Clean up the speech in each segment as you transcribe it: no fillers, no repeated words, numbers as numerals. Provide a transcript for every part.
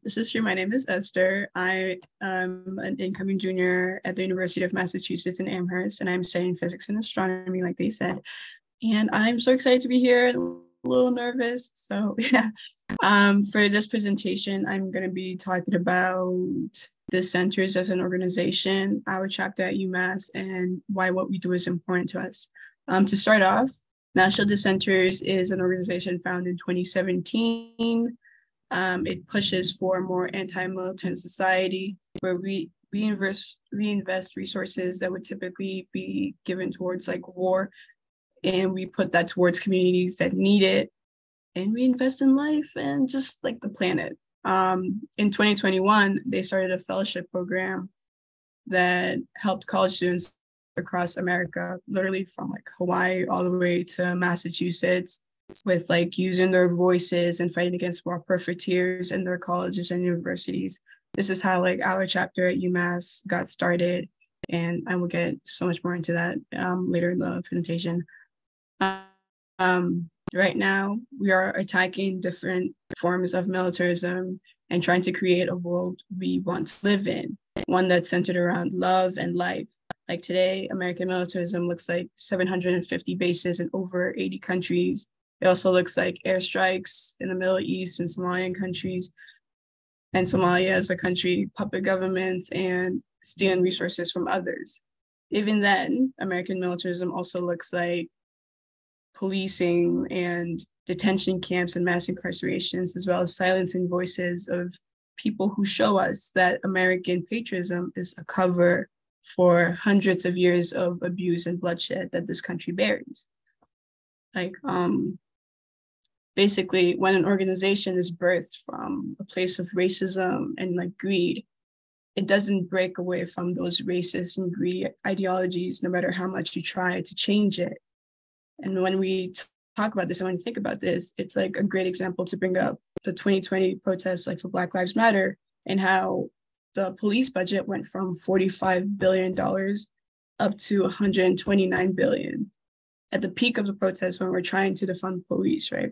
This is true. My name is Esther. I am an incoming junior at the University of Massachusetts in Amherst, and I'm studying physics and astronomy, like they said. And I'm so excited to be here, a little nervous. So yeah, for this presentation, I'm going to be talking about Dissenters as an organization, our chapter at UMass, and why what we do is important to us. To start off, National Dissenters is an organization founded in 2017. It pushes for a more anti-militant society where we reinvest resources that would typically be given towards like war, and we put that towards communities that need it, and we invest in life and just like the planet. In 2021, they started a fellowship program that helped college students across America, literally from like Hawaii all the way to Massachusetts, with like using their voices and fighting against more profiteers in their colleges and universities. This is how like our chapter at UMass got started, and I will get so much more into that later in the presentation. Right now, we are attacking different forms of militarism and trying to create a world we want to live in, one that's centered around love and life. Like today, American militarism looks like 750 bases in over 80 countries. It also looks like airstrikes in the Middle East and Somalian countries, and Somalia as a country, puppet governments, and stealing resources from others. Even then, American militarism also looks like policing and detention camps and mass incarcerations, as well as silencing voices of people who show us that American patriotism is a cover for hundreds of years of abuse and bloodshed that this country bears. Like, basically, when an organization is birthed from a place of racism and like greed, it doesn't break away from those racist and greedy ideologies, no matter how much you try to change it. And when we talk about this and when you think about this, it's like a great example to bring up the 2020 protests like for Black Lives Matter, and how the police budget went from $45 billion up to $129 billion at the peak of the protest when we're trying to defund police, right?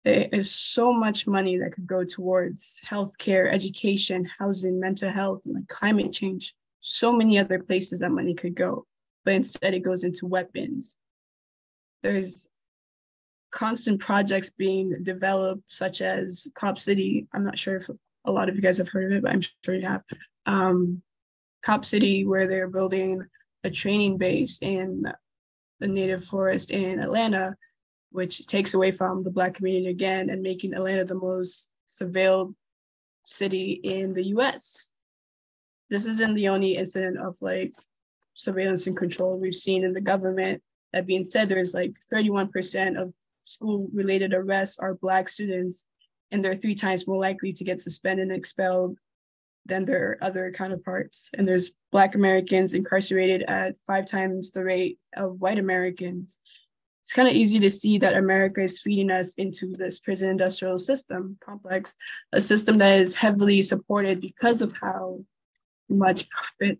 There is so much money that could go towards healthcare, education, housing, mental health, and like climate change. So many other places that money could go, but instead it goes into weapons. There's constant projects being developed, such as Cop City. I'm not sure if a lot of you guys have heard of it, but I'm sure you have. Cop City, where they're building a training base in the native forest in Atlanta, which takes away from the Black community again and making Atlanta the most surveilled city in the US. This isn't the only incident of like surveillance and control we've seen in the government. That being said, there's like 31% of school-related arrests are Black students, and they're 3 times more likely to get suspended and expelled than their other counterparts. And there's Black Americans incarcerated at 5 times the rate of white Americans. It's kind of easy to see that America is feeding us into this prison industrial system complex, a system that is heavily supported because of how much profit.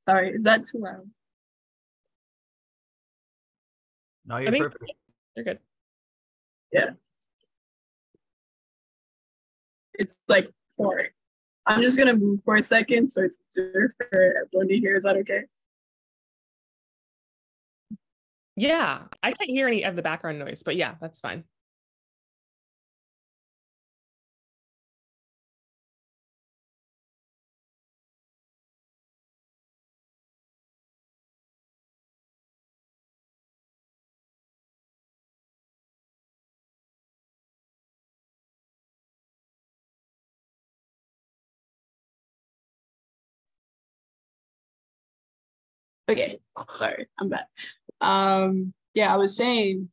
Sorry, is that too loud? No, you're perfect. You're good. Yeah. It's like 4. I'm just going to move for a second so it's easier for everyone to hear. Is that okay? Yeah, I can't hear any of the background noise, but yeah, that's fine. Okay, sorry, I'm back. Yeah, I was saying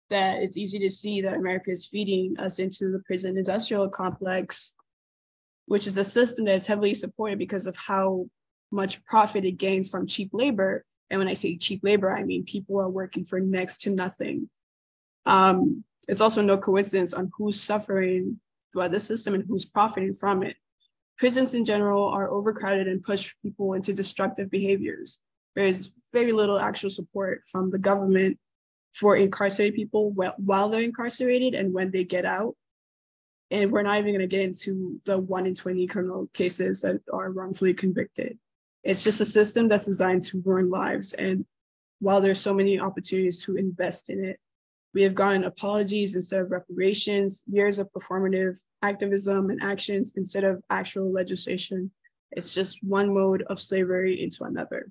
that it's easy to see that America is feeding us into the prison industrial complex, which is a system that is heavily supported because of how much profit it gains from cheap labor. And when I say cheap labor, I mean people are working for next to nothing. It's also no coincidence on who's suffering throughout the system and who's profiting from it. Prisons in general are overcrowded and push people into destructive behaviors. There is very little actual support from the government for incarcerated people while they're incarcerated and when they get out. And we're not even going to get into the 1 in 20 criminal cases that are wrongfully convicted. It's just a system that's designed to ruin lives. And while there's so many opportunities to invest in it, we have gotten apologies instead of reparations, years of performative activism and actions instead of actual legislation. It's just one mode of slavery into another.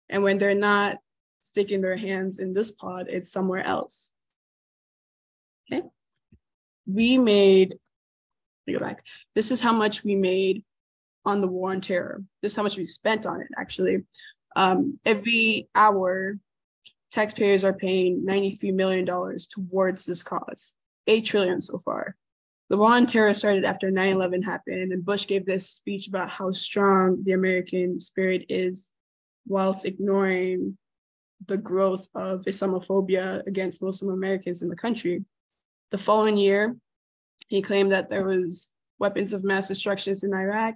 And when they're not sticking their hands in this pod, it's somewhere else. Okay. Let me go back. This is how much we made on the war on terror. This is how much we spent on it, actually. Every hour, taxpayers are paying $93 million towards this cause, $8 trillion so far. The war on terror started after 9/11 happened, and Bush gave this speech about how strong the American spirit is, whilst ignoring the growth of Islamophobia against Muslim Americans in the country. The following year, he claimed that there was weapons of mass destruction in Iraq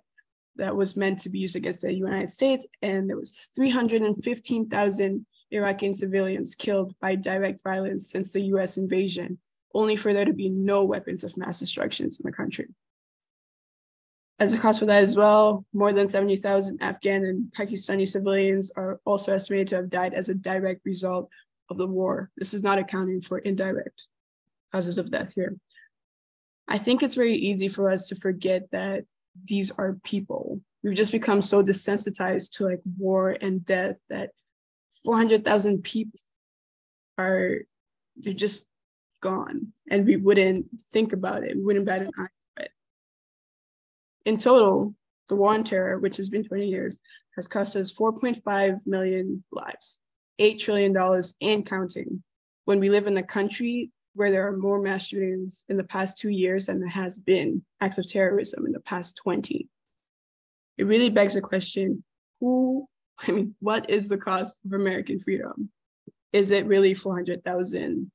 that was meant to be used against the United States, and there was 315,000 Iraqi civilians killed by direct violence since the US invasion, only for there to be no weapons of mass destruction in the country. As a cost for that as well, more than 70,000 Afghan and Pakistani civilians are also estimated to have died as a direct result of the war. This is not accounting for indirect causes of death here. I think it's very easy for us to forget that these are people. We've just become so desensitized to like war and death that 400,000 people they're just gone, and we wouldn't think about it. We wouldn't bat an eye to it. In total, the war on terror, which has been 20 years, has cost us 4.5 million lives, $8 trillion and counting. When we live in a country where there are more mass shootings in the past 2 years than there has been acts of terrorism in the past 20. It really begs the question, what is the cost of American freedom? Is it really 400,000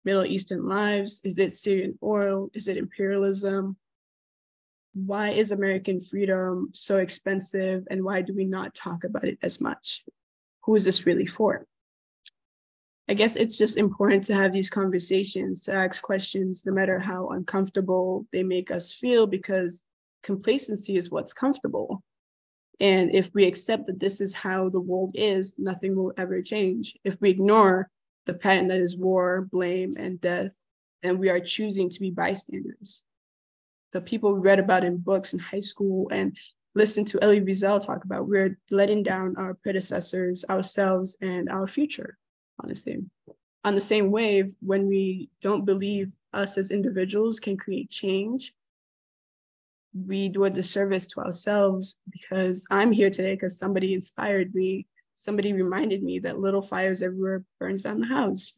Middle Eastern lives? Is it Syrian oil? Is it imperialism? Why is American freedom so expensive, and why do we not talk about it as much? Who is this really for? I guess it's just important to have these conversations, to ask questions, no matter how uncomfortable they make us feel, because complacency is what's comfortable. And if we accept that this is how the world is, nothing will ever change. If we ignore the pattern that is war, blame, and death, then we are choosing to be bystanders. The people we read about in books in high school and listened to Elie Wiesel talk about, we're letting down our predecessors, ourselves, and our future. On the same wave, when we don't believe us as individuals can create change, we do a disservice to ourselves, because I'm here today because somebody inspired me. Somebody reminded me that little fires everywhere burns down the house,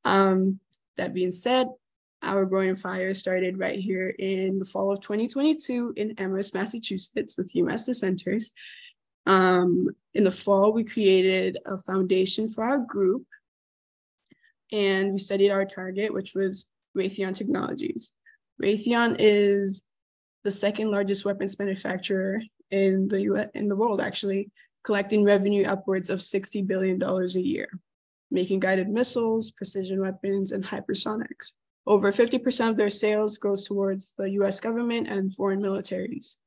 That being said, our growing fire started right here in the fall of 2022 in Amherst, Massachusetts with UMass Dissenters. In the fall, we created a foundation for our group, and we studied our target, which was Raytheon Technologies. Raytheon is the second largest weapons manufacturer in the world, actually, collecting revenue upwards of $60 billion a year, making guided missiles, precision weapons, and hypersonics. Over 50% of their sales goes towards the US government and foreign militaries.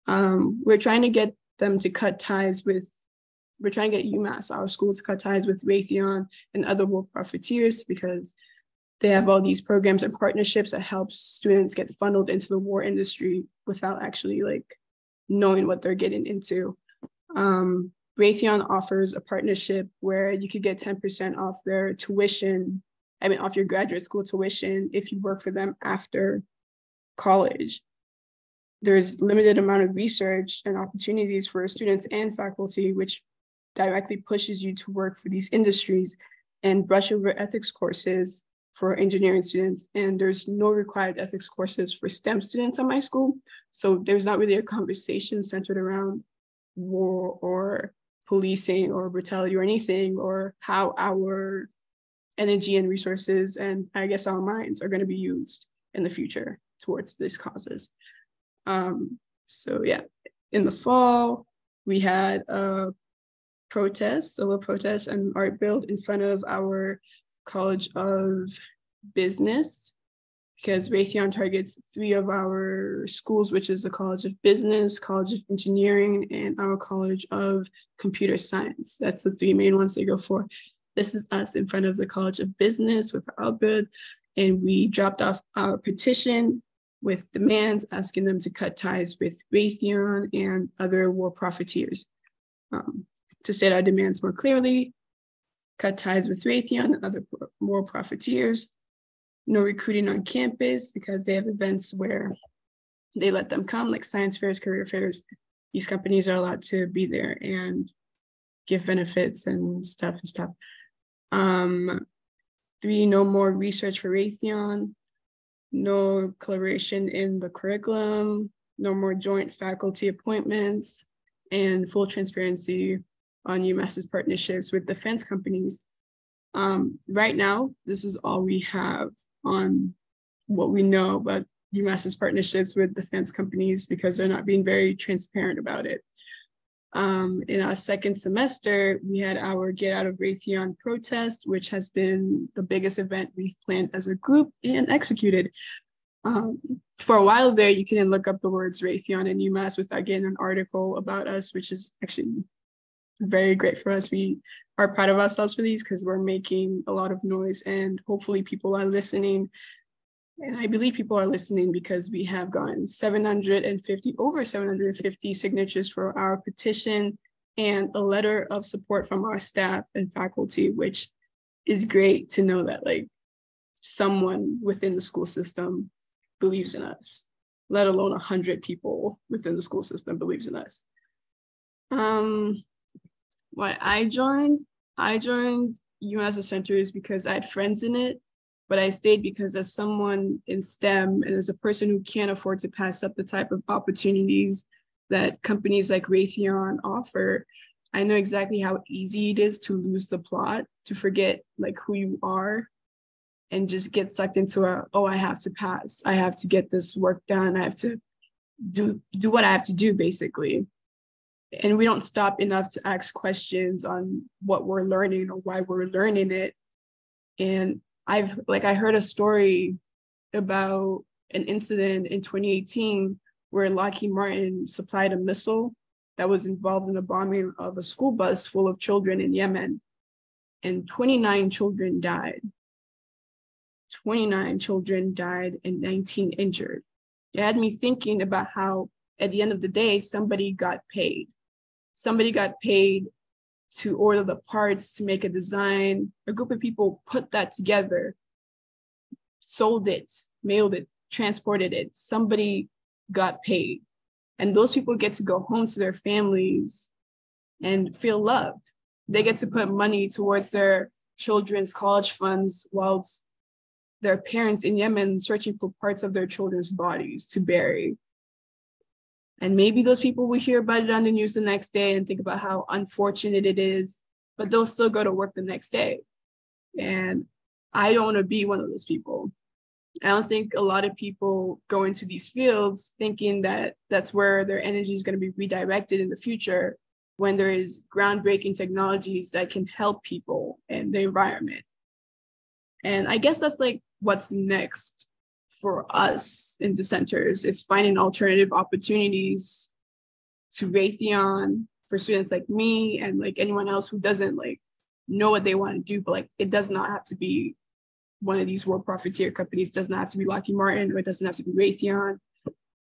We're trying to get UMass, our school, to cut ties with Raytheon and other war profiteers, because they have all these programs and partnerships that help students get funneled into the war industry without actually knowing what they're getting into. Raytheon offers a partnership where you could get 10% off their tuition, off your graduate school tuition if you work for them after college. There's limited amount of research and opportunities for students and faculty, which directly pushes you to work for these industries, and brush over ethics courses for engineering students. And there's no required ethics courses for STEM students at my school. So there's not really a conversation centered around war or policing or brutality or anything, or how our energy and resources and I guess our minds are going to be used in the future towards these causes. So yeah, in the fall, we had a little protest and art build in front of our College of Business. because Raytheon targets 3 of our schools, which is the College of Business, College of Engineering, and our College of Computer Science. That's the 3 main ones they go for. This is us in front of the College of Business with our outbid, and we dropped off our petition with demands asking them to cut ties with Raytheon and other war profiteers. To state our demands more clearly, cut ties with Raytheon and other war profiteers, no recruiting on campus because they have events where they let them come, like science fairs, career fairs. These companies are allowed to be there and give benefits and stuff. 3, no more research for Raytheon, no collaboration in the curriculum, no more joint faculty appointments, and full transparency on UMass's partnerships with defense companies. Right now, this is all we have on what we know about UMass's partnerships with defense companies because they're not being very transparent about it. In our second semester, we had our Get Out of Raytheon protest, which has been the biggest event we've planned as a group and executed. For a while there, you can look up the words Raytheon and UMass without getting an article about us, which is actually very great for us. We are proud of ourselves for these because we're making a lot of noise and hopefully people are listening. And I believe people are listening because we have gotten over 750 signatures for our petition and a letter of support from our staff and faculty, which is great to know that like someone within the school system believes in us, let alone 100 people within the school system believes in us. Why I joined UMass Dissenters because I had friends in it, but I stayed because as someone in STEM and as a person who can't afford to pass up the type of opportunities that companies like Raytheon offer, I know exactly how easy it is to lose the plot, to forget like who you are and just get sucked into I have to pass, I have to get this work done, I have to do what I have to do basically. And we don't stop enough to ask questions on what we're learning or why we're learning it. And I heard a story about an incident in 2018 where Lockheed Martin supplied a missile that was involved in the bombing of a school bus full of children in Yemen. And 29 children died. 29 children died and 19 injured. It had me thinking about how at the end of the day, somebody got paid. Somebody got paid to order the parts, to make a design. A group of people put that together, sold it, mailed it, transported it. Somebody got paid. And those people get to go home to their families and feel loved. They get to put money towards their children's college funds whilst their parents in Yemen searching for parts of their children's bodies to bury. And maybe those people will hear about it on the news the next day and think about how unfortunate it is, but they'll still go to work the next day. And I don't want to be one of those people. I don't think a lot of people go into these fields thinking that that's where their energy is going to be redirected in the future when there is groundbreaking technologies that can help people and the environment. And I guess that's like what's next for us in Dissenters is finding alternative opportunities to Raytheon for students like me and like anyone else who doesn't like know what they want to do, but like it does not have to be one of these war profiteer companies, does not have to be Lockheed Martin, or it doesn't have to be Raytheon.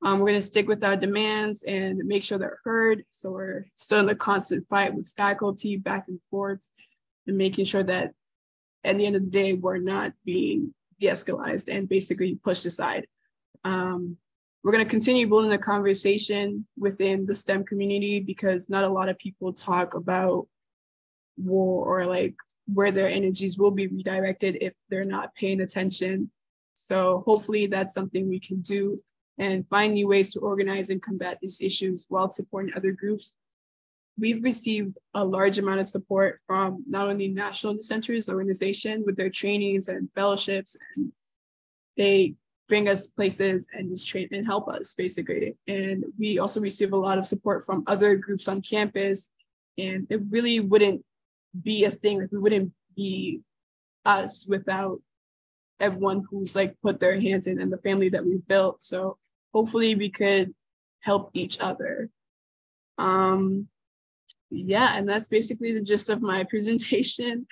We're going to stick with our demands and make sure they're heard. So we're still in a constant fight with faculty back and forth and making sure that at the end of the day, we're not being de-escalized and basically pushed aside. We're going to continue building a conversation within the STEM community because not a lot of people talk about war or like where their energies will be redirected if they're not paying attention. So hopefully that's something we can do and find new ways to organize and combat these issues while supporting other groups. We've received a large amount of support from not only National Dissenters organization with their trainings and fellowships, and they bring us places and just train and help us basically. And we also receive a lot of support from other groups on campus, and it really wouldn't be a thing, like we wouldn't be us without everyone who's like put their hands in and the family that we built. So hopefully we could help each other. Yeah, and that's basically the gist of my presentation.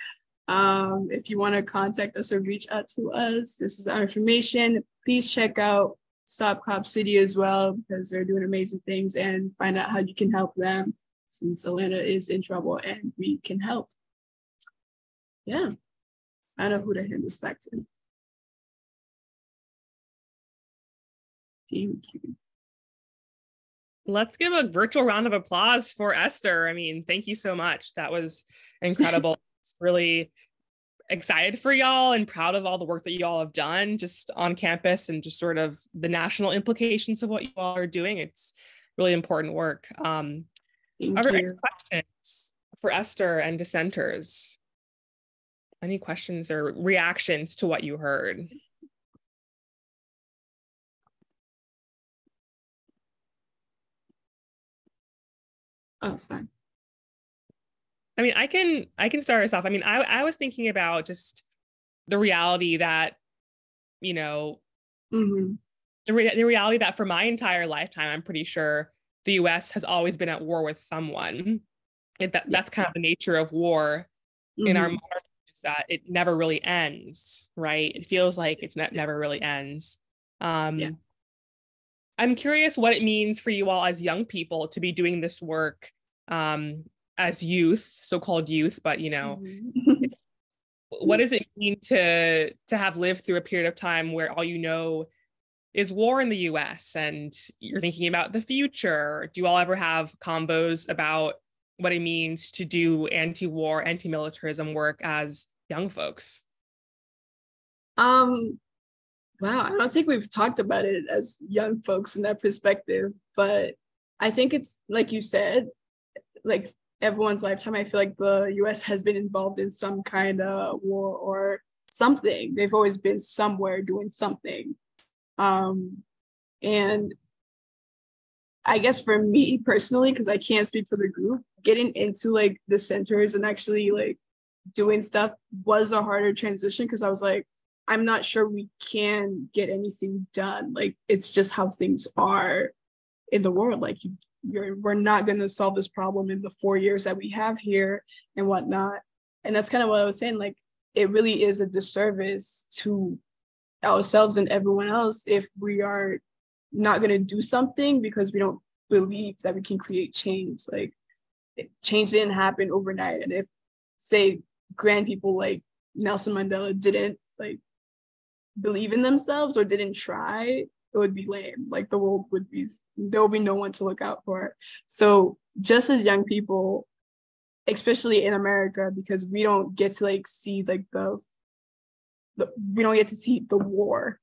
If you want to contact us or reach out to us, this is our information. Please check out Stop Cop City as well, because they're doing amazing things, and find out how you can help them, since Atlanta is in trouble and we can help. Yeah, I don't know who to hand this back to. Thank you. Let's give a virtual round of applause for Esther. I mean, thank you so much. That was incredible. It's really excited for y'all and proud of all the work that you all have done just on campus and just sort of the national implications of what you all are doing. It's really important work. Are there any questions for Esther and Dissenters? Any questions or reactions to what you heard? Oh, sorry. I mean, I can start us off. I mean, I was thinking about just the reality that, you know, the reality that for my entire lifetime, I'm pretty sure the US has always been at war with someone. That's kind of the nature of war in our monarchy, is that it never really ends, right? It feels like it's never really ends. I'm curious what it means for you all as young people to be doing this work as youth, so-called youth, but you know, what does it mean to have lived through a period of time where all you know is war in the US and you're thinking about the future? Do you all ever have combos about what it means to do anti-war, anti-militarism work as young folks? Wow, I don't think we've talked about it as young folks in that perspective, but I think it's like you said, like everyone's lifetime, I feel like the US has been involved in some kind of war or something. They've always been somewhere doing something. And I guess for me personally, because I can't speak for the group, getting into like the centers and actually like doing stuff was a harder transition, because I was like, I'm not sure we can get anything done. Like, it's just how things are in the world. Like, we're not going to solve this problem in the 4 years that we have here and whatnot. And that's kind of what I was saying. Like, it really is a disservice to ourselves and everyone else if we are not going to do something because we don't believe that we can create change. Like, change didn't happen overnight. And if, say, grand people like Nelson Mandela didn't like believe in themselves or didn't try, it would be lame. Like, the world would be, there will be no one to look out for. So just as young people, especially in America, because we don't get to like see like we don't get to see the war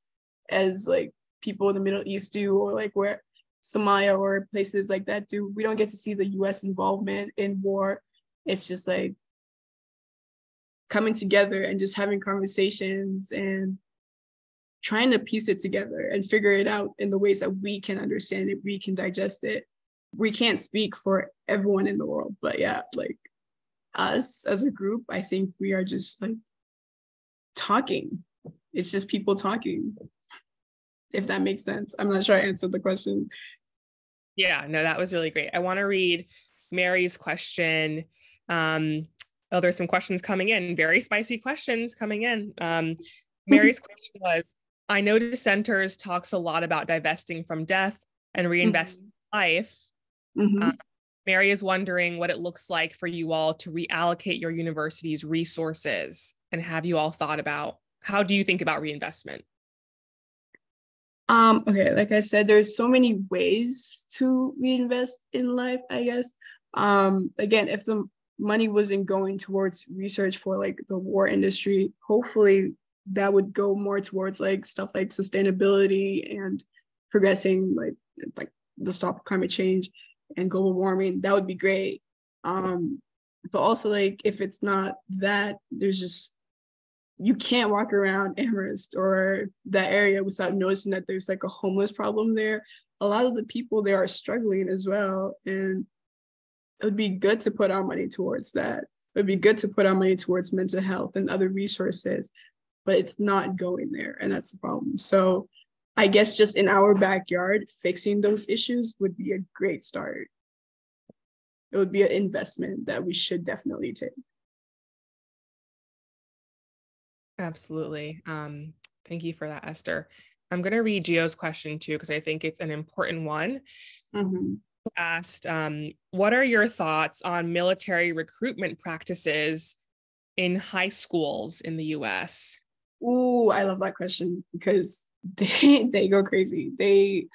as like people in the Middle East do, or like where Somalia or places like that do. We don't get to see the US involvement in war. It's just like coming together and just having conversations and trying to piece it together and figure it out in the ways that we can understand it, we can digest it. We can't speak for everyone in the world, but yeah, like us as a group, I think we are just like talking. It's just people talking, if that makes sense. I'm not sure I answered the question. Yeah, no, that was really great. I want to read Mary's question. There's some questions coming in, very spicy questions coming in. Mary's question was, I know Dissenters talks a lot about divesting from death and reinvesting life. Mary is wondering what it looks like for you all to reallocate your university's resources, and have you all thought about, how do you think about reinvestment? Okay, like I said, there's so many ways to reinvest in life, I guess. Again, if the money wasn't going towards research for like the war industry, hopefully that would go more towards like stuff like sustainability and progressing like the stop climate change and global warming. That would be great. But also, like, if it's not that, there's just, you can't walk around Amherst or that area without noticing that there's like a homeless problem there. A lot of the people there are struggling as well. And it would be good to put our money towards that. It would be good to put our money towards mental health and other resources. but it's not going there, and that's the problem. So I guess just in our backyard, fixing those issues would be a great start. It would be an investment that we should definitely take. Absolutely. Thank you for that, Esther. I'm going to read Gio's question too, because I think it's an important one. Mm-hmm. Asked, what are your thoughts on military recruitment practices in high schools in the US? Ooh, I love that question because they go crazy. They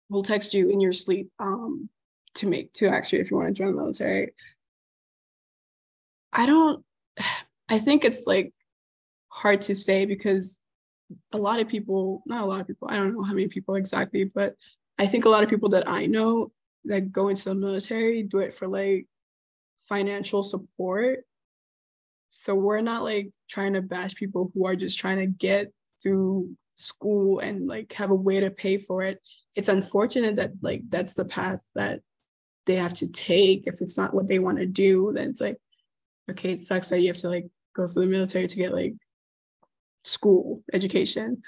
will text you in your sleep to actually, if you want to join the military. I think it's like hard to say because not a lot of people, I don't know how many people exactly, but I think a lot of people that I know that go into the military do it for like financial support. So we're not like trying to bash people who are just trying to get through school and like have a way to pay for it. It's unfortunate that like that's the path that they have to take. If it's not what they want to do, then it's like, okay, it sucks that you have to like go to the military to get like school education.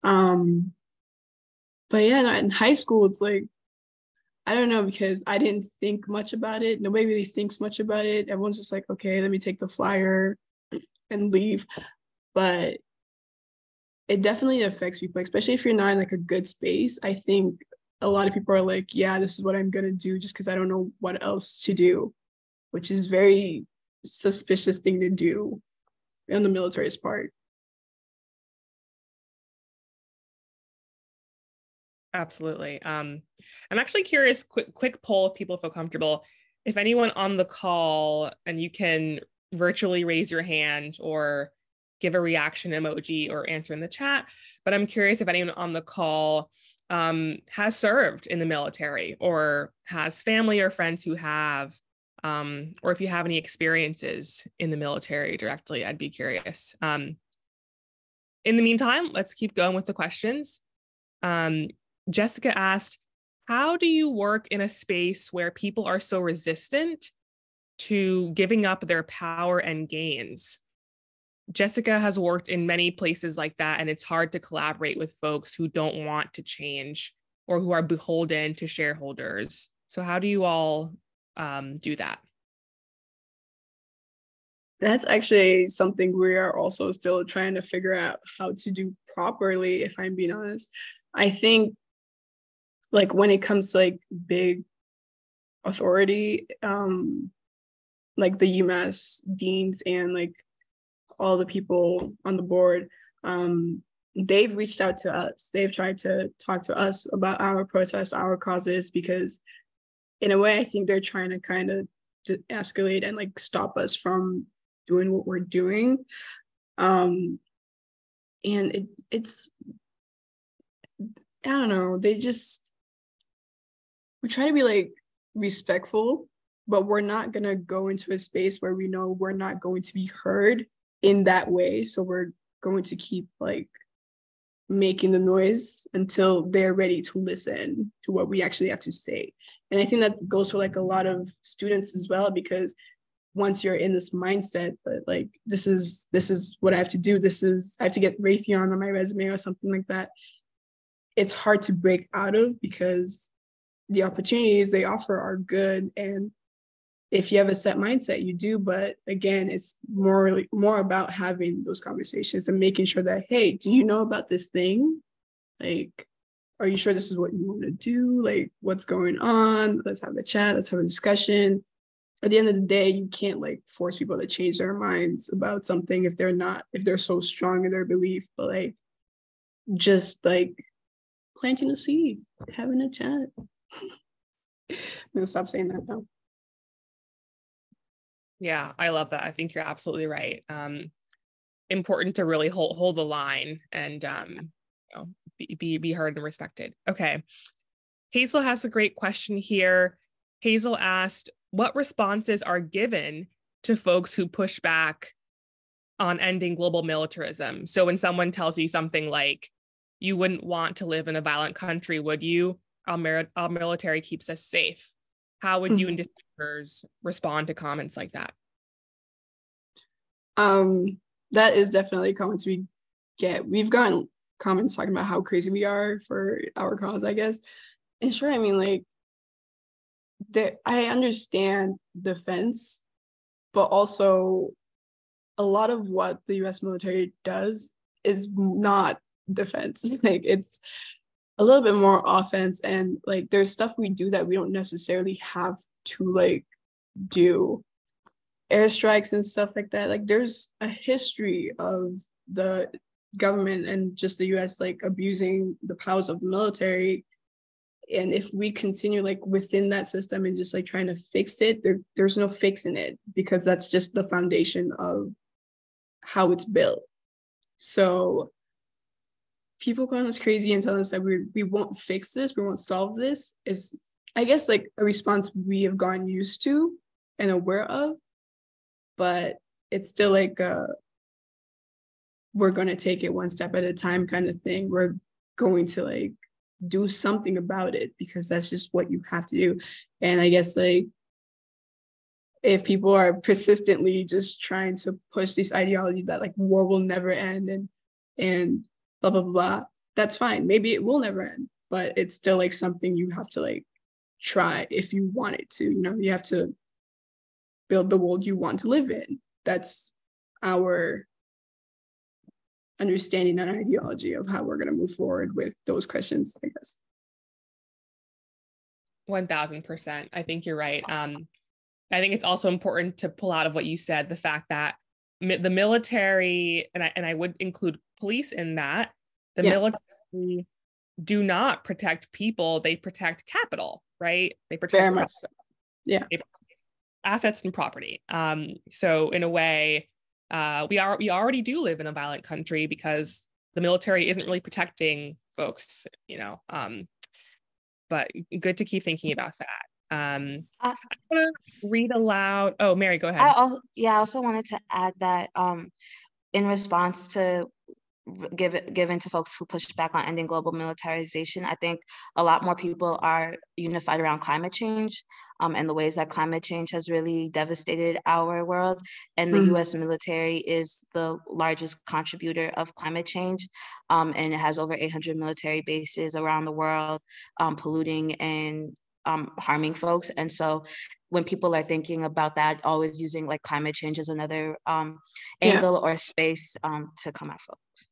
But yeah, no, in high school, it's like, I don't know, because I didn't think much about it. Nobody really thinks much about it. Everyone's just like, okay, let me take the flyer and leave. But it definitely affects people, especially if you're not in like a good space. I think a lot of people are like, yeah, this is what I'm gonna do just because I don't know what else to do, which is very suspicious thing to do on the military's part. Absolutely. I'm actually curious, quick poll if people feel comfortable. If anyone on the call, and you can virtually raise your hand or give a reaction emoji or answer in the chat, but I'm curious if anyone on the call has served in the military or has family or friends who have, or if you have any experiences in the military directly, I'd be curious. In the meantime, let's keep going with the questions. Jessica asked, how do you work in a space where people are so resistant to giving up their power and gains? Jessica has worked in many places like that, and it's hard to collaborate with folks who don't want to change or who are beholden to shareholders. So how do you all do that? That's actually something we are also still trying to figure out how to do properly, if I'm being honest. I think like when it comes to like big authority, like the UMass deans and like all the people on the board, they've reached out to us. They've tried to talk to us about our protests, our causes, because in a way, I think they're trying to kind of escalate and like stop us from doing what we're doing. And it's, I don't know, we try to be like respectful, but we're not gonna go into a space where we know we're not going to be heard in that way. So we're going to keep like making the noise until they're ready to listen to what we actually have to say. And I think that goes for like a lot of students as well, because once you're in this mindset that like, this is what I have to do, I have to get Raytheon on my resume or something like that, it's hard to break out of because the opportunities they offer are good. And if you have a set mindset, you do. But again, it's more about having those conversations and making sure that, hey, do you know about this thing? Like, are you sure this is what you want to do? Like, what's going on? Let's have a chat. Let's have a discussion. At the end of the day, you can't like force people to change their minds about something if they're so strong in their belief. But like, just like planting a seed, having a chat. I'm gonna stop saying that now. Yeah, I love that. I think you're absolutely right. Important to really hold the line and be heard and respected. Okay. Hazel has a great question here. Hazel asked, what responses are given to folks who push back on ending global militarism? So when someone tells you something like, you wouldn't want to live in a violent country, would you? Our military keeps us safe. How would you and Dissenters respond to comments like that? that is definitely comments we get. We've gotten comments talking about how crazy we are for our cause, I guess. And sure, I mean, like, I understand defense, but also a lot of what the US military does is not defense. Like, it's a little bit more offense, and like there's stuff we do that we don't necessarily have to like do airstrikes and stuff like that. Like, there's a history of the government and just the US like abusing the powers of the military, and if we continue like within that system and just like trying to fix it, there's no fixing it, because that's just the foundation of how it's built. So people calling us crazy and telling us that we won't fix this, we won't solve this, is, I guess, like a response we have gotten used to and aware of, but it's still like we're going to take it one step at a time kind of thing. We're going to like do something about it, because that's just what you have to do. And I guess like if people are persistently just trying to push this ideology that like war will never end and blah, blah, blah, blah, that's fine. Maybe it will never end, but it's still like something you have to like try if you want it to, you know, you have to build the world you want to live in. That's our understanding and ideology of how we're going to move forward with those questions, I guess. 1000%. I think you're right. I think it's also important to pull out of what you said, the fact that the military, and I would include police in that, the military do not protect people, they protect capital, right? They protect very much so. Yeah. Assets and property. So in a way, we already do live in a violent country because the military isn't really protecting folks, you know. But good to keep thinking about that. I'm gonna read aloud. Oh, Mary, go ahead. I also wanted to add that in response to given to folks who pushed back on ending global militarization, I think a lot more people are unified around climate change and the ways that climate change has really devastated our world. And the US military is the largest contributor of climate change, and it has over 800 military bases around the world, polluting and harming folks. And so when people are thinking about that, always using like climate change as another angle or space to come at folks.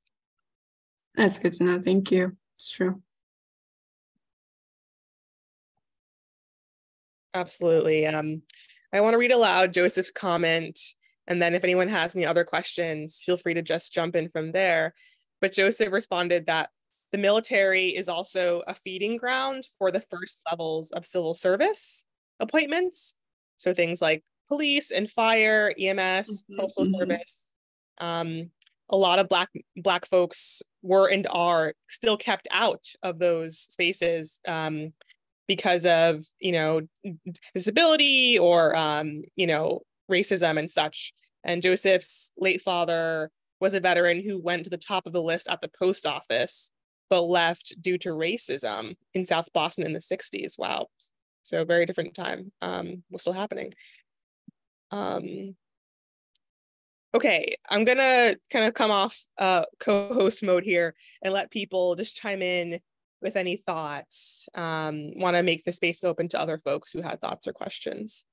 That's good to know. Thank you. It's true. Absolutely. I want to read aloud Joseph's comment, and then if anyone has any other questions, feel free to just jump in from there. But Joseph responded that the military is also a feeding ground for the first levels of civil service appointments. So things like police and fire, EMS, postal service. A lot of black folks were and are still kept out of those spaces because of, you know, disability or, you know, racism and such. And Joseph's late father was a veteran who went to the top of the list at the post office, but left due to racism in South Boston in the 60s. Wow. So very different time. Was still happening. Okay, I'm gonna kind of come off co-host mode here and let people just chime in with any thoughts. Want to make the space open to other folks who had thoughts or questions.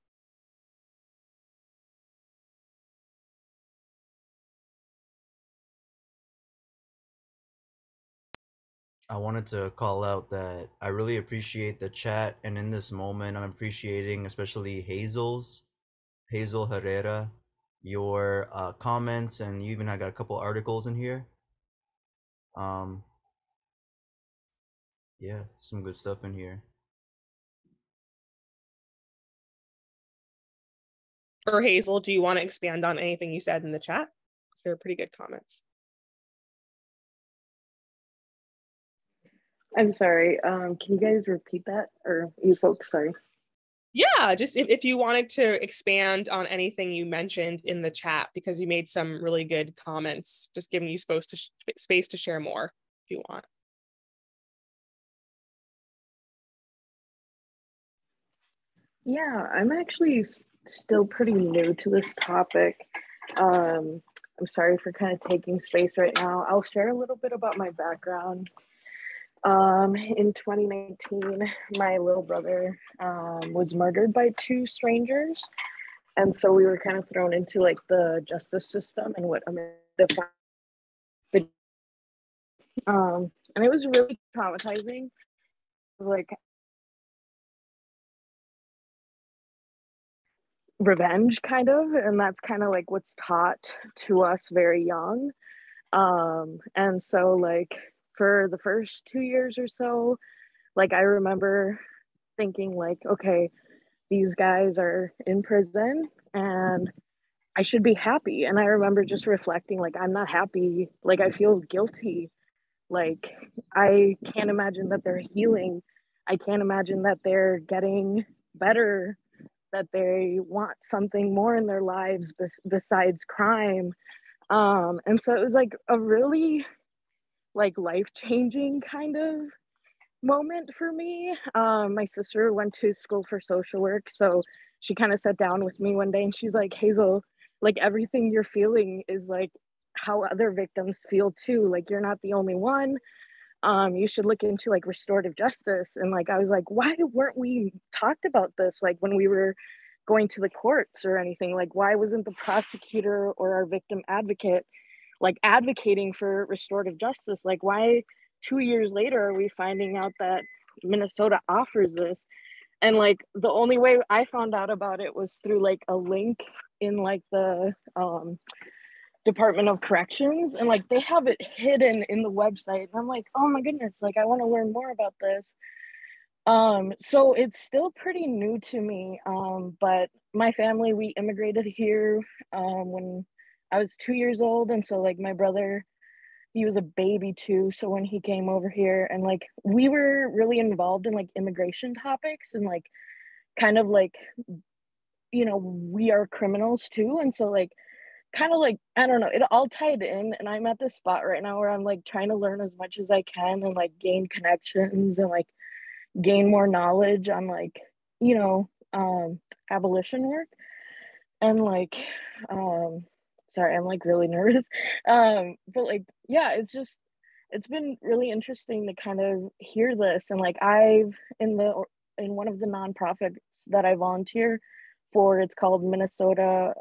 I wanted to call out that I really appreciate the chat, and in this moment I'm appreciating especially Hazel Herrera, your comments, and you even got a couple articles in here. Yeah, some good stuff in here. Or Hazel, do you want to expand on anything you said in the chat? Because they're pretty good comments. I'm sorry, can you guys repeat that? Or you folks, sorry. Yeah, just if you wanted to expand on anything you mentioned in the chat, because you made some really good comments, just giving you space to share more if you want. Yeah, I'm actually still pretty new to this topic. I'm sorry for kind of taking space right now. I'll share a little bit about my background. In 2019, my little brother was murdered by two strangers. And so we were kind of thrown into like the justice system and what America defined. And it was really traumatizing. Like revenge kind of, and that's kind of like what's taught to us very young. And so like for the first 2 years or so, like I remember thinking like, okay, these guys are in prison and I should be happy. And I remember just reflecting like, I'm not happy. Like I feel guilty. Like I can't imagine that they're healing. I can't imagine that they're getting better, that they want something more in their lives besides crime. And so it was like a really like life-changing kind of moment for me. My sister went to school for social work, so she kind of sat down with me one day and she's like, Hazel, like everything you're feeling is like how other victims feel too. Like you're not the only one. You should look into like restorative justice. And like I was like, why weren't we talked about this like when we were going to the courts or anything? Like why wasn't the prosecutor or our victim advocate like advocating for restorative justice? Like why 2 years later are we finding out that Minnesota offers this? And like the only way I found out about it was through like a link in like the Department of Corrections, and like they have it hidden in the website, and I'm like, oh my goodness, like I want to learn more about this. So it's still pretty new to me, but my family, we immigrated here when I was 2 years old, and so like my brother, he was a baby too, so when he came over here, and like we were really involved in like immigration topics and like kind of like, you know, we are criminals too, and so like kind of like, I don't know, it all tied in. And I'm at this spot right now where I'm like trying to learn as much as I can and like gain connections and like gain more knowledge on like, you know, abolition work. And like, sorry, I'm like really nervous. But like, yeah, it's been really interesting to kind of hear this. And like in one of the nonprofits that I volunteer for, it's called Minnesota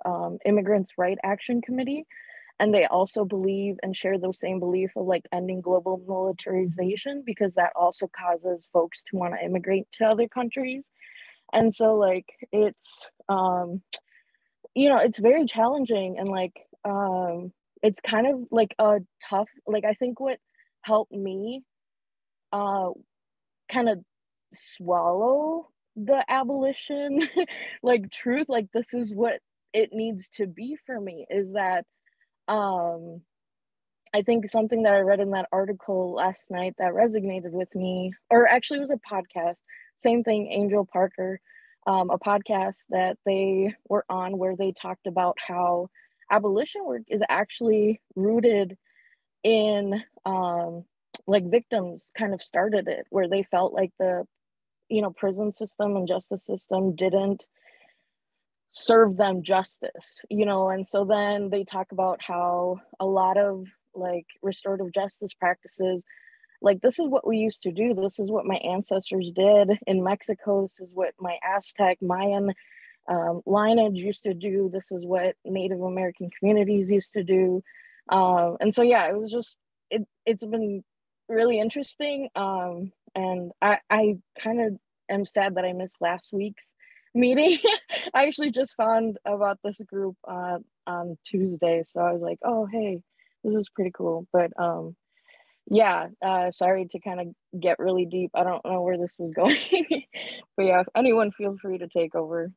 Immigrants Right Action Committee, and they also believe and share the same belief of like ending global militarization, because that also causes folks to want to immigrate to other countries. And so like it's you know, it's very challenging, and like it's kind of like a tough, like I think what helped me kind of swallow the abolition like truth, like this is what it needs to be for me, is that I think something that I read in that article last night that resonated with me, or actually it was a podcast, same thing, Angel Parker, a podcast that they were on where they talked about how abolition work is actually rooted in like victims kind of started it, where they felt like the, you know, prison system and justice system didn't serve them justice, you know. And so then they talk about how a lot of like restorative justice practices, like this is what we used to do, this is what my ancestors did in Mexico, this is what my Aztec Mayan lineage used to do, this is what Native American communities used to do. And so yeah, it was just it's been really interesting. And I kind of am sad that I missed last week's meeting. I actually just found about this group on Tuesday, so I was like, oh hey, this is pretty cool. But yeah, sorry to kind of get really deep. I don't know where this was going. But yeah, if anyone, feel free to take over.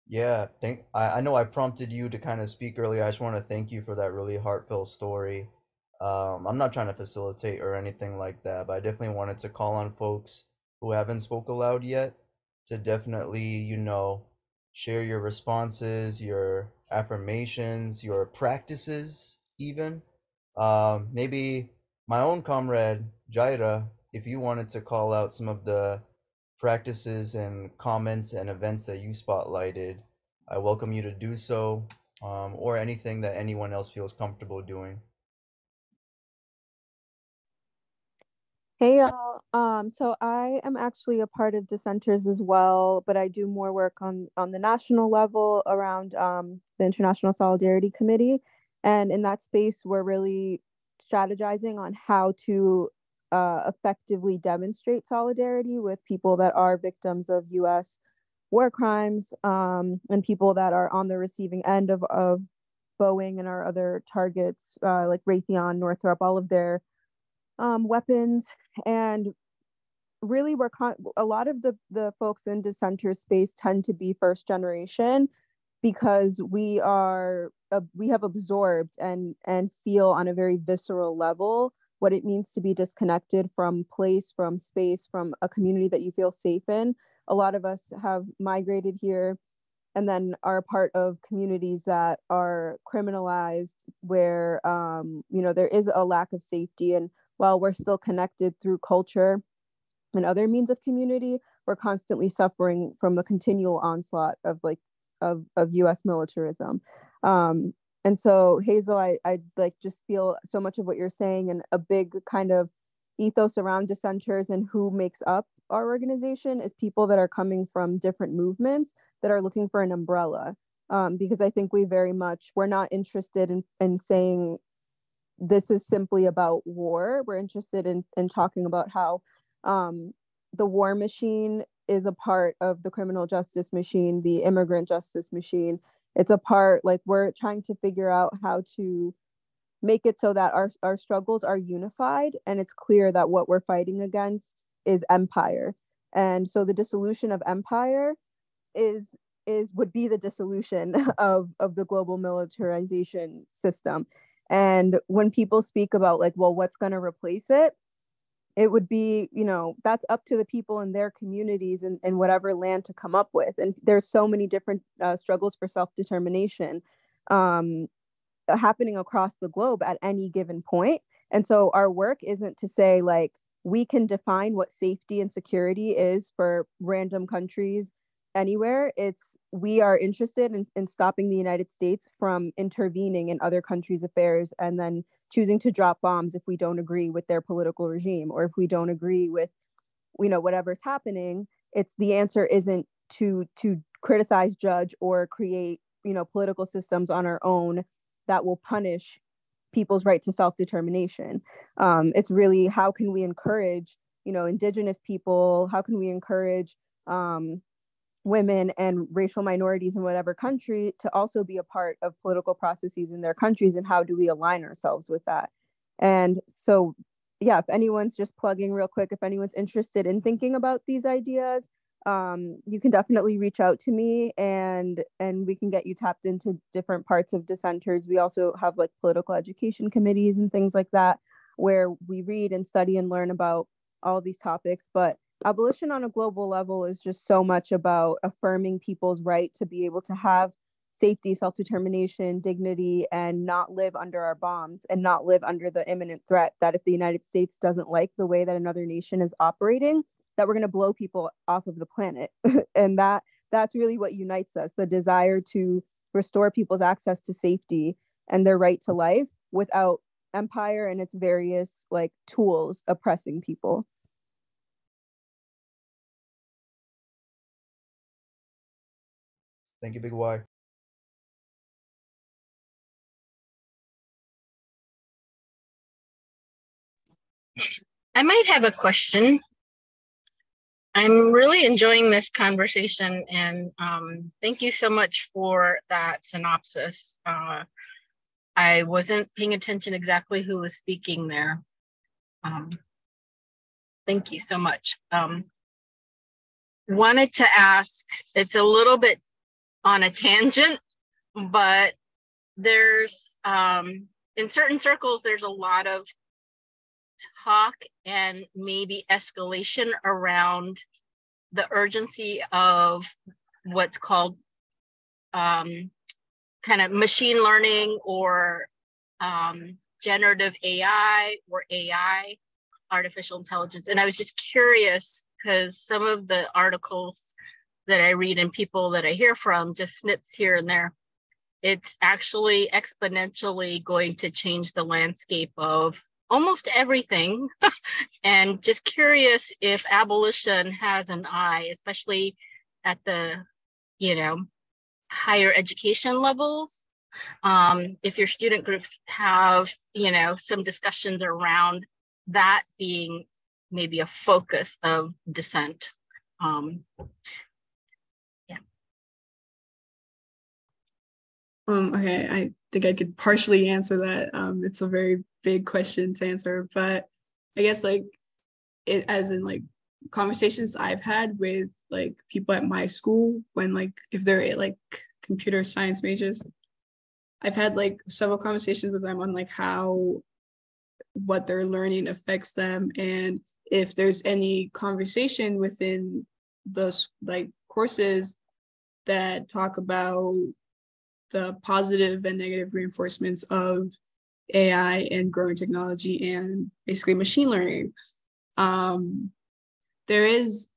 Yeah, I know I prompted you to kind of speak earlier. I just want to thank you for that really heartfelt story. I'm not trying to facilitate or anything like that, but I definitely wanted to call on folks who haven't spoke aloud yet to definitely, you know, share your responses, your affirmations, your practices even. Maybe my own comrade Jaira, if you wanted to call out some of the practices and comments and events that you spotlighted, I welcome you to do so, or anything that anyone else feels comfortable doing. Hey y'all. So I am actually a part of Dissenters as well, but I do more work on the national level around the International Solidarity Committee. And in that space, we're really strategizing on how to effectively demonstrate solidarity with people that are victims of US war crimes, and people that are on the receiving end of Boeing and our other targets, like Raytheon, Northrop, all of their weapons. And really a lot of the folks in dissenter space tend to be first generation, because we have absorbed and feel on a very visceral level what it means to be disconnected from place, from space, from a community that you feel safe in. A lot of us have migrated here and then are a part of communities that are criminalized, where there is a lack of safety. And while we're still connected through culture and other means of community, we're constantly suffering from the continual onslaught of US militarism. And so Hazel, I like just feel so much of what you're saying, and a big kind of ethos around dissenters and who makes up our organization is people that are coming from different movements that are looking for an umbrella. Because I think we're not interested in saying this is simply about war. We're interested in talking about how the war machine is a part of the criminal justice machine, the immigrant justice machine. It's a part, like, we're trying to figure out how to make it so that our struggles are unified, and it's clear that what we're fighting against is empire. And so the dissolution of empire would be the dissolution of the global militarization system. And when people speak about like, well, what's going to replace it? It would be, that's up to the people in their communities and whatever land to come up with. And there's so many different struggles for self-determination happening across the globe at any given point. And so our work isn't to say like, we can define what safety and security is for random countries anywhere. We are interested in stopping the United States from intervening in other countries' affairs and then choosing to drop bombs if we don't agree with their political regime, or if we don't agree with whatever's happening. The answer isn't to criticize, judge, or create political systems on our own that will punish people's right to self-determination. It's really, how can we encourage indigenous people, how can we encourage women and racial minorities in whatever country to also be a part of political processes in their countries, and how do we align ourselves with that? And so, yeah, if anyone's just plugging real quick, if anyone's interested in thinking about these ideas, you can definitely reach out to me, and we can get you tapped into different parts of dissenters. We also have like political education committees and things like that, where we read and study and learn about all these topics. But abolition on a global level is just so much about affirming people's right to be able to have safety, self-determination, dignity, and not live under our bombs, and not live under the imminent threat that if the United States doesn't like the way that another nation is operating, that we're going to blow people off of the planet. And that's really what unites us, the desire to restore people's access to safety and their right to life without empire and its various like tools oppressing people. Thank you, Big Y. I might have a question. I'm really enjoying this conversation, and thank you so much for that synopsis. I wasn't paying attention exactly who was speaking there. Thank you so much. Wanted to ask, it's a little bit on a tangent, but there's, in certain circles, there's a lot of talk and maybe escalation around the urgency of what's called kind of machine learning, or generative AI, or AI, artificial intelligence. And I was just curious, because some of the articles that I read and people that I hear from, just snips here and there, it's actually exponentially going to change the landscape of almost everything. And just curious if abolition has an eye, especially at the, higher education levels. If your student groups have, some discussions around that being maybe a focus of dissent. Okay, I think I could partially answer that. It's a very big question to answer, but I guess it as in conversations I've had with people at my school when if they're computer science majors, I've had several conversations with them on how what they're learning affects them, and if there's any conversation within those courses that talk about the positive and negative reinforcements of AI and growing technology and basically machine learning. There is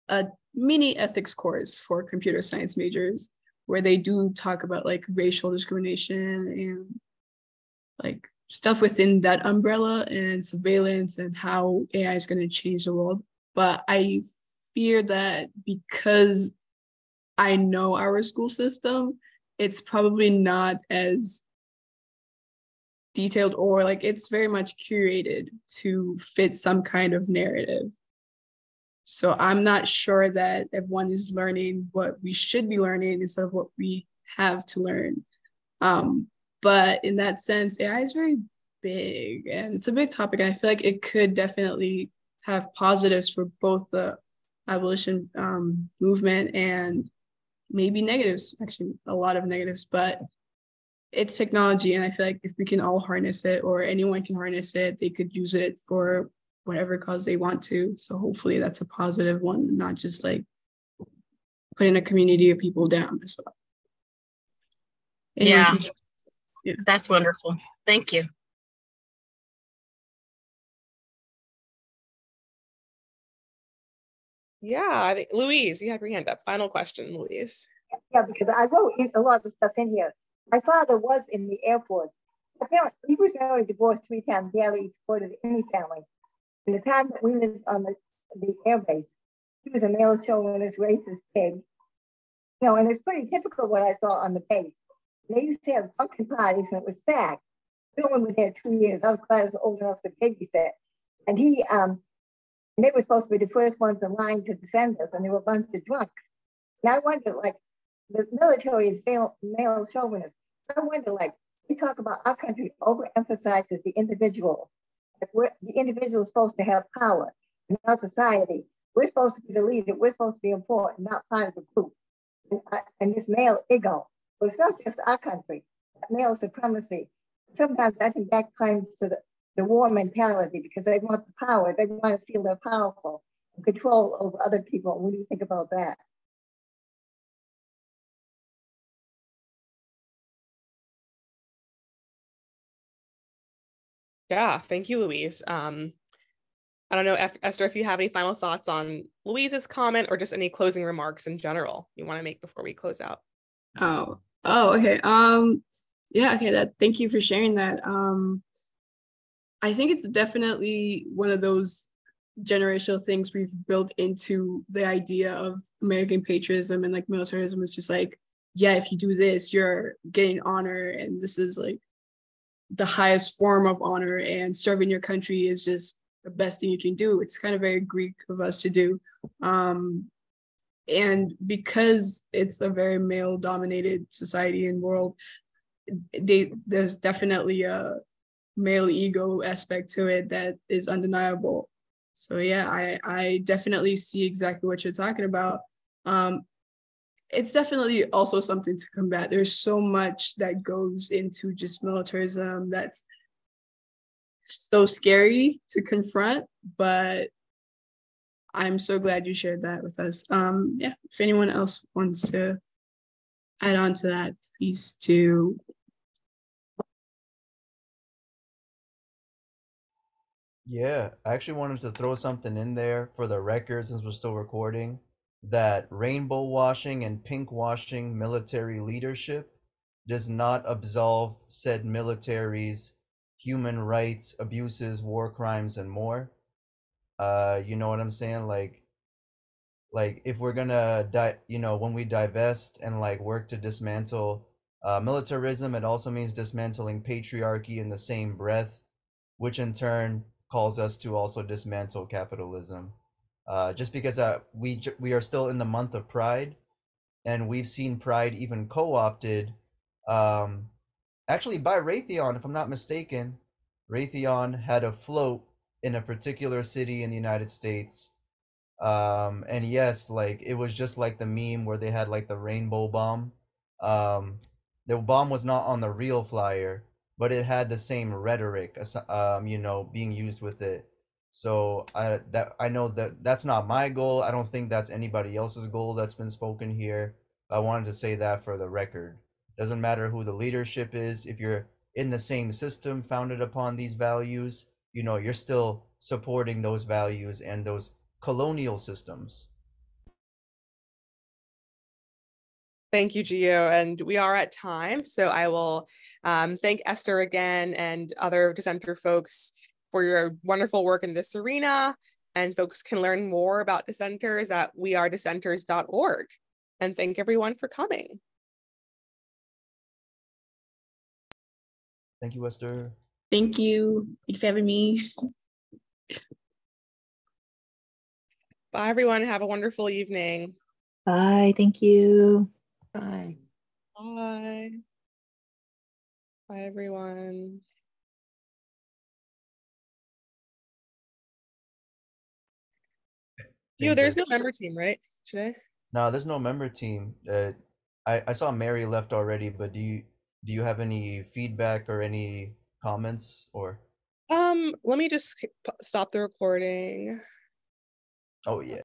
a mini ethics course for computer science majors where they do talk about racial discrimination and stuff within that umbrella and surveillance and how AI is going to change the world. But I fear that because I know our school system, it's probably not as detailed, or it's very much curated to fit some kind of narrative. So I'm not sure that everyone is learning what we should be learning instead of what we have to learn. But in that sense, AI is very big and it's a big topic. And I feel like it could definitely have positives for both the abolition movement and maybe negatives, actually a lot of negatives, but it's technology. And I feel like if we can all harness it, or anyone can harness it, they could use it for whatever cause they want to. So hopefully that's a positive one, not just putting a community of people down as well. Yeah, that's wonderful. Thank you. Yeah, I think Louise, you have your hand up. Final question, Louise. Yeah, because I wrote a lot of stuff in here. My father was in the Air Force. He was married, divorced 3 times, barely supported any family. In the time that we lived on the air base, he was a male chauvinist, racist pig. And it's pretty typical what I saw on the base. They used to have pumpkin parties, and it was sad. Bill was there 2 years. I was glad I was old enough to babysit. And they were supposed to be the first ones in line to defend us, and they were a bunch of drunks. And I wonder, the military is male chauvinist. I wonder, we talk about our country overemphasizes the individual. The individual is supposed to have power in our society. We're supposed to be the leader. We're supposed to be important, not part of the group. And this male ego. But it's not just our country, male supremacy. Sometimes I think that claims to the war mentality because they want the power. They want to feel they're powerful and control over other people. What do you think about that? Yeah, thank you, Louise. I don't know, Esther, if you have any final thoughts on Louise's comment or just any closing remarks in general you want to make before we close out. Okay. Yeah, okay, thank you for sharing that. I think it's definitely one of those generational things we've built into the idea of American patriotism and militarism. It's just yeah, if you do this, you're getting honor, and this is the highest form of honor, and serving your country is just the best thing you can do. It's kind of very Greek of us to do. And because it's a very male-dominated society and world, there's definitely a male ego aspect to it that is undeniable. So yeah, I definitely see exactly what you're talking about. It's definitely also something to combat. There's so much that goes into just militarism that's so scary to confront, but I'm so glad you shared that with us. Yeah, if anyone else wants to add on to that, please do. Yeah, I actually wanted to throw something in there for the record since we're still recording that rainbow washing and pink washing military leadership does not absolve said militaries human rights abuses, war crimes, and more. You know what I'm saying? Like if we're gonna when we divest and like work to dismantle militarism, it also means dismantling patriarchy in the same breath, which in turn calls us to also dismantle capitalism. Just because we are still in the month of Pride, and we've seen Pride even co-opted, um, actually by Raytheon, if I'm not mistaken. Raytheon had a float in a particular city in the United States, and yes, like it was just like the meme where they had like the rainbow bomb. um the bomb was not on the real flyer, but it had the same rhetoric being used with it. So I know that that's not my goal. I don't think that's anybody else's goal that's been spoken here. I wanted to say that for the record. Doesn't matter who the leadership is, if you're in the same system founded upon these values, you're still supporting those values and those colonial systems. Thank you, Gio. And we are at time. So I will thank Esther again and other dissenter folks for your wonderful work in this arena. And folks can learn more about dissenters at wearedissenters.org. And thank everyone for coming. Thank you, Esther. Thank you. Thank you for having me. Bye, everyone. Have a wonderful evening. Bye. Thank you. Bye. Bye. Bye, everyone. Yo, there's no member team, right, today? No, there's no member team. I saw Mary left already, but do you have any feedback or any comments or? Let me just stop the recording. Oh yeah.